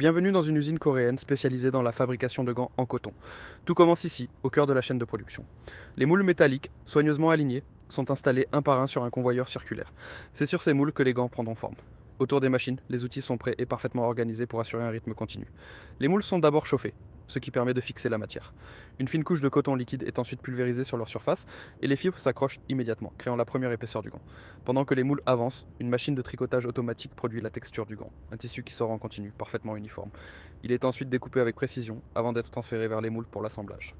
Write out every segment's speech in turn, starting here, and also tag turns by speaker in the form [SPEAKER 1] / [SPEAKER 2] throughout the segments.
[SPEAKER 1] Bienvenue dans une usine coréenne spécialisée dans la fabrication de gants en coton. Tout commence ici, au cœur de la chaîne de production. Les moules métalliques, soigneusement alignés, sont installés un par un sur un convoyeur circulaire. C'est sur ces moules que les gants prendront forme. Autour des machines, les outils sont prêts et parfaitement organisés pour assurer un rythme continu. Les moules sont d'abord chauffés, ce qui permet de fixer la matière. Une fine couche de coton liquide est ensuite pulvérisée sur leur surface et les fibres s'accrochent immédiatement, créant la première épaisseur du gant. Pendant que les moules avancent, une machine de tricotage automatique produit la texture du gant, un tissu qui sort en continu, parfaitement uniforme. Il est ensuite découpé avec précision avant d'être transféré vers les moules pour l'assemblage.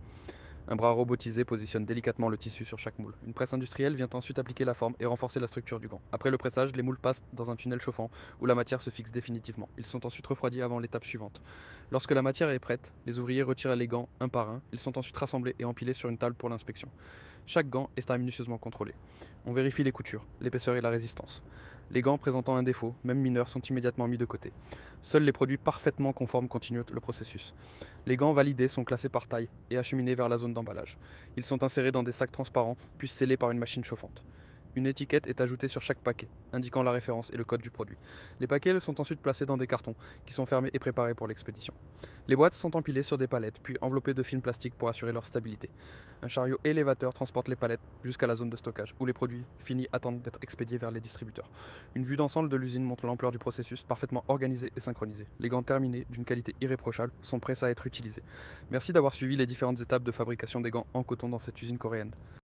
[SPEAKER 1] Un bras robotisé positionne délicatement le tissu sur chaque moule. Une presse industrielle vient ensuite appliquer la forme et renforcer la structure du gant. Après le pressage, les moules passent dans un tunnel chauffant où la matière se fixe définitivement. Ils sont ensuite refroidis avant l'étape suivante. Lorsque la matière est prête, les ouvriers retirent les gants un par un. Ils sont ensuite rassemblés et empilés sur une table pour l'inspection. Chaque gant est minutieusement contrôlé. On vérifie les coutures, l'épaisseur et la résistance. Les gants présentant un défaut, même mineur, sont immédiatement mis de côté. Seuls les produits parfaitement conformes continuent le processus. Les gants validés sont classés par taille et acheminés vers la zone d'emballage. Ils sont insérés dans des sacs transparents, puis scellés par une machine chauffante. Une étiquette est ajoutée sur chaque paquet, indiquant la référence et le code du produit. Les paquets sont ensuite placés dans des cartons, qui sont fermés et préparés pour l'expédition. Les boîtes sont empilées sur des palettes, puis enveloppées de film plastique pour assurer leur stabilité. Un chariot élévateur transporte les palettes jusqu'à la zone de stockage, où les produits finis attendent d'être expédiés vers les distributeurs. Une vue d'ensemble de l'usine montre l'ampleur du processus, parfaitement organisé et synchronisé. Les gants terminés, d'une qualité irréprochable, sont prêts à être utilisés. Merci d'avoir suivi les différentes étapes de fabrication des gants en coton dans cette usine coréenne.